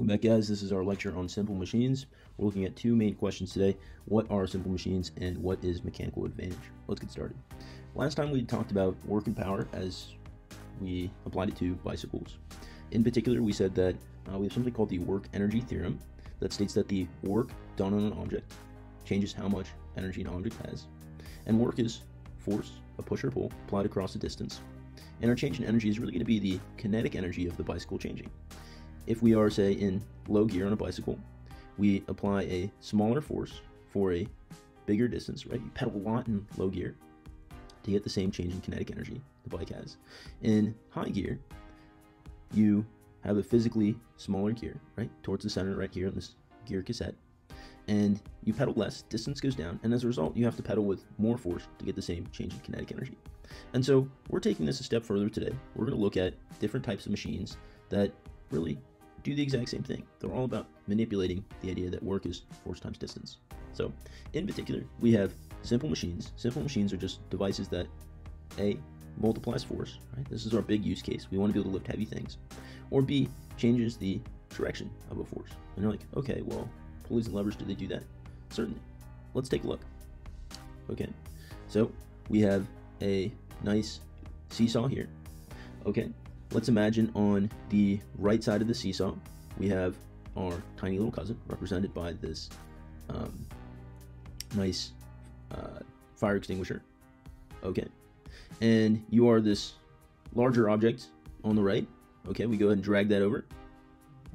Welcome back, guys. This is our lecture on simple machines. We're looking at two main questions today. What are simple machines and what is mechanical advantage? Let's get started. Last time we talked about work and power as we applied it to bicycles. In particular, we said that we have something called the work energy theorem that states that the work done on an object changes how much energy an object has. And work is force, a push or pull, applied across a distance. And our change in energy is really going to be the kinetic energy of the bicycle changing. If we are, say, in low gear on a bicycle, we apply a smaller force for a bigger distance, right? You pedal a lot in low gear to get the same change in kinetic energy the bike has. In high gear, you have a physically smaller gear, right? Towards the center right here on this gear cassette. And you pedal less, distance goes down, and as a result, you have to pedal with more force to get the same change in kinetic energy. And so we're taking this a step further today. We're going to look at different types of machines that really do the exact same thing. They're all about manipulating the idea that work is force times distance. So in particular, we have simple machines. Simple machines are just devices that A, multiplies force, right? This is our big use case. We want to be able to lift heavy things. Or B, changes the direction of a force. And you're like, okay, well, pulleys and levers, do they do that? Certainly. Let's take a look. Okay, so we have a nice seesaw here. Okay, let's imagine on the right side of the seesaw, we have our tiny little cousin represented by this nice fire extinguisher. Okay, and you are this larger object on the right. Okay, we go ahead and drag that over.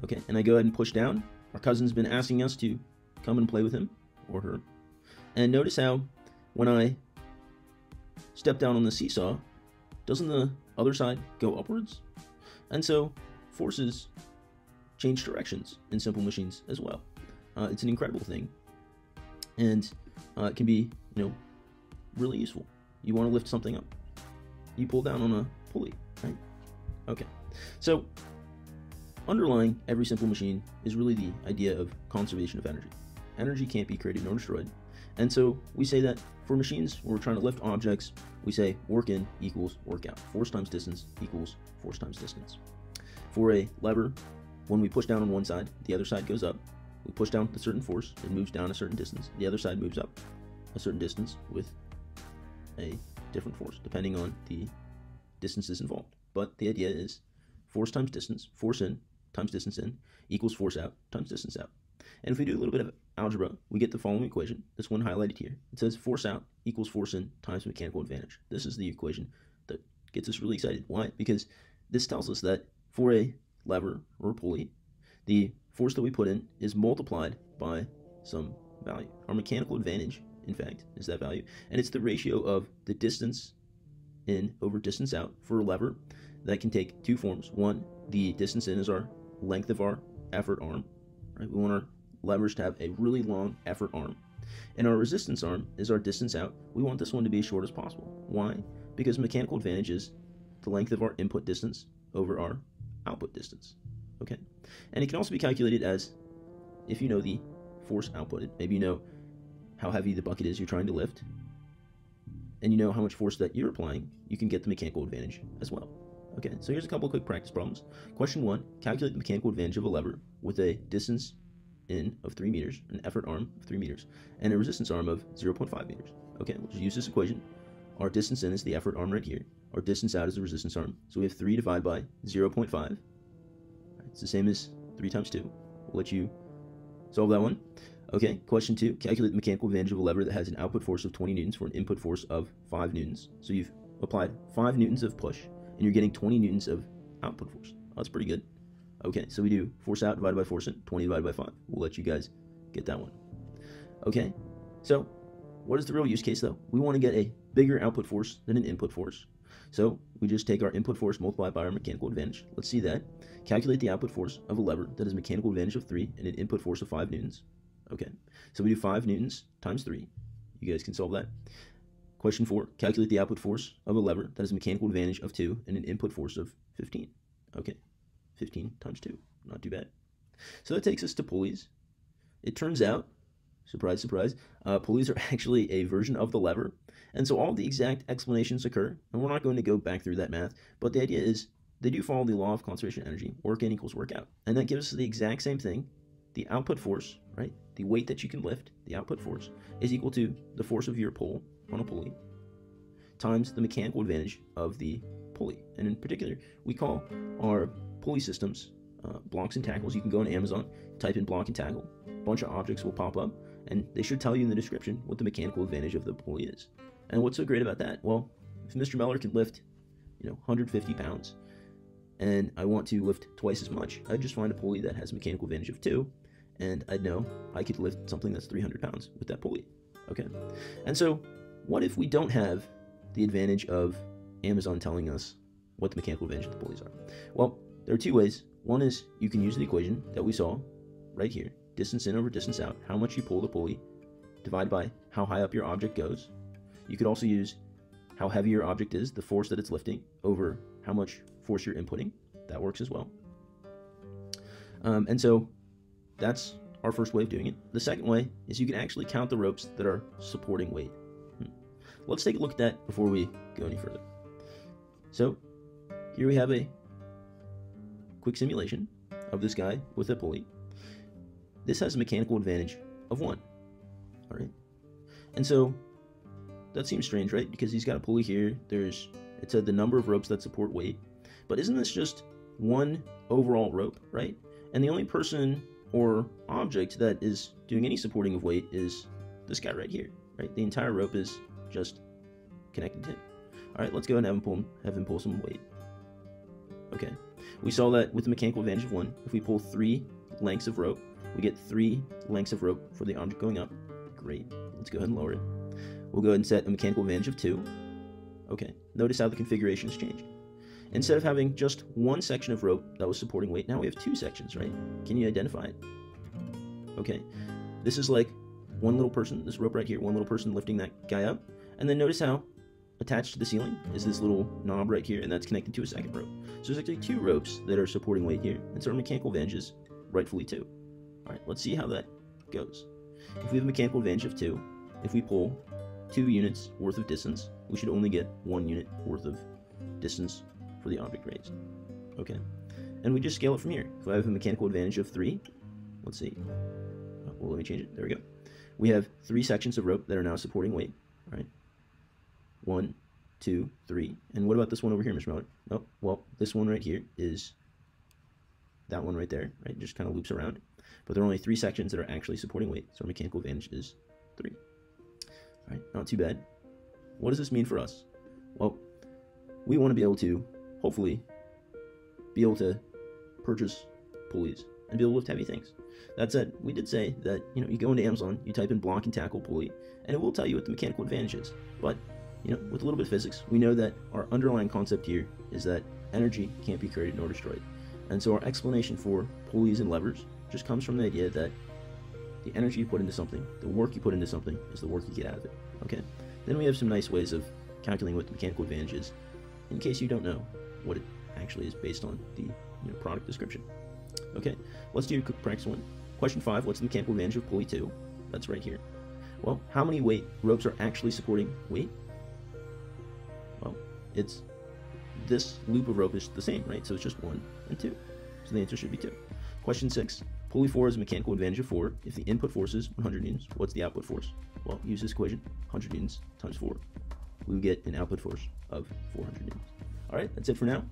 Okay, and I go ahead and push down. Our cousin's been asking us to come and play with him or her. And notice how when I step down on the seesaw, doesn't the other side go upwards? And so forces change directions in simple machines as well. It's an incredible thing, and it can be, really useful. You want to lift something up, you pull down on a pulley, right? Okay, so underlying every simple machine is really the idea of conservation of energy. Energy can't be created nor destroyed. And so we say that for machines where we're trying to lift objects, we say work in equals work out. Force times distance equals force times distance. For a lever, when we push down on one side, the other side goes up. We push down with a certain force, it moves down a certain distance. The other side moves up a certain distance with a different force, depending on the distances involved. But the idea is force times distance, force in times distance in, equals force out times distance out. And if we do a little bit of algebra, we get the following equation, this one highlighted here. It says force out equals force in times mechanical advantage. This is the equation that gets us really excited. Why? Because this tells us that for a lever or a pulley, the force that we put in is multiplied by some value. Our mechanical advantage, in fact, is that value. And it's the ratio of the distance in over distance out for a lever. That can take two forms. One, the distance in is our length of our effort arm. Right? We want our levers to have a really long effort arm. And our resistance arm is our distance out. We want this one to be as short as possible. Why? Because mechanical advantage is the length of our input distance over our output distance. Okay? And it can also be calculated as, if you know the force outputted, maybe you know how heavy the bucket is you're trying to lift, and you know how much force that you're applying, you can get the mechanical advantage as well. Okay, so here's a couple of quick practice problems. Question 1, calculate the mechanical advantage of a lever with a distance in of 3 meters, an effort arm of 3 meters, and a resistance arm of 0.5 meters. Okay, we'll just use this equation. Our distance in is the effort arm right here. Our distance out is the resistance arm. So we have 3 divided by 0.5. It's the same as 3 times 2. We'll let you solve that one. Okay, question 2, calculate the mechanical advantage of a lever that has an output force of 20 newtons for an input force of 5 newtons. So you've applied 5 newtons of push, and you're getting 20 newtons of output force. Oh, that's pretty good. Okay, so we do force out divided by force in, 20 divided by 5. We'll let you guys get that one. Okay, so what is the real use case though? We want to get a bigger output force than an input force. So we just take our input force multiplied by our mechanical advantage. Let's see that. Calculate the output force of a lever that has a mechanical advantage of 3 and an input force of 5 newtons. Okay, so we do 5 newtons times 3. You guys can solve that. Question 4, calculate the output force of a lever that has a mechanical advantage of 2 and an input force of 15. Okay, 15 times 2, not too bad. So that takes us to pulleys. It turns out, surprise, surprise, pulleys are actually a version of the lever. And so all the exact explanations occur, and we're not going to go back through that math, but the idea is they do follow the law of conservation of energy. Work in equals work out. And that gives us the exact same thing. The output force, right? The weight that you can lift, the output force, is equal to the force of your pull on a pulley times the mechanical advantage of the pulley. And in particular, we call our pulley systems blocks and tackles. You can go on Amazon, type in block and tackle. A bunch of objects will pop up, and they should tell you in the description what the mechanical advantage of the pulley is. And what's so great about that? Well, if Mr. Mellor can lift, 150 pounds, and I want to lift twice as much, I'd just find a pulley that has a mechanical advantage of 2, and I'd know I could lift something that's 300 pounds with that pulley. Okay? And so, what if we don't have the advantage of Amazon telling us what the mechanical advantage of the pulleys are? Well, there are two ways. One is you can use the equation that we saw right here, distance in over distance out, how much you pull the pulley, divided by how high up your object goes. You could also use how heavy your object is, the force that it's lifting, over how much force you're inputting. That works as well. And so that's our first way of doing it. The second way is you can actually count the ropes that are supporting weight. Let's take a look at that before we go any further. So here we have a quick simulation of this guy with a pulley. This has a mechanical advantage of 1. All right. And so that seems strange, right? Because he's got a pulley here. It said the number of ropes that support weight. But isn't this just one overall rope, right? And the only person or object that is doing any supporting of weight is this guy right here, right? The entire rope is just connected to him. All right, let's go ahead and have him pull some weight. Okay, we saw that with the mechanical advantage of 1, if we pull 3 lengths of rope, we get 3 lengths of rope for the object going up. Great, let's go ahead and lower it. We'll go ahead and set a mechanical advantage of 2. Okay, notice how the configuration has changed. Instead of having just one section of rope that was supporting weight, now we have 2 sections, right? Can you identify it? Okay, this is like one little person, this rope right here, one little person lifting that guy up. And then notice how attached to the ceiling is this little knob right here, and that's connected to a second rope. So there's actually 2 ropes that are supporting weight here, and so our mechanical advantage is rightfully 2. All right, let's see how that goes. If we have a mechanical advantage of 2, if we pull 2 units worth of distance, we should only get 1 unit worth of distance for the object raised. Okay, and we just scale it from here. If I have a mechanical advantage of 3, let's see. Well, let me change it. There we go. We have 3 sections of rope that are now supporting weight. All right. 1, 2, 3. And what about this one over here, Mr. Mellor? Oh, well, this one right here is that one right there, right? Just kind of loops around. But there are only 3 sections that are actually supporting weight, so our mechanical advantage is 3. All right, not too bad. What does this mean for us? Well, we want to be able to, hopefully, be able to purchase pulleys and be able to lift heavy things. That said, we did say that, you go into Amazon, you type in block and tackle pulley, and it will tell you what the mechanical advantage is. But, with a little bit of physics, we know that our underlying concept here is that energy can't be created nor destroyed. And so our explanation for pulleys and levers just comes from the idea that the energy you put into something, the work you put into something, is the work you get out of it. Okay? Then we have some nice ways of calculating what the mechanical advantage is, in case you don't know what it actually is based on the product description. Okay, let's do a quick practice one. Question 5, what's the mechanical advantage of pulley 2? That's right here. Well, how many ropes are actually supporting weight? Well, it's this loop of rope is the same, right? So it's just 1 and 2. So the answer should be 2. Question 6, pulley 4 is a mechanical advantage of 4. If the input force is 100 newtons, what's the output force? Well, use this equation, 100 newtons times 4. We would get an output force of 400 newtons. All right, that's it for now.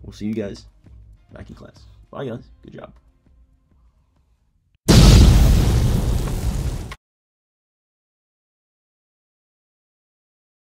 We'll see you guys back in class. Bye, guys. Good job.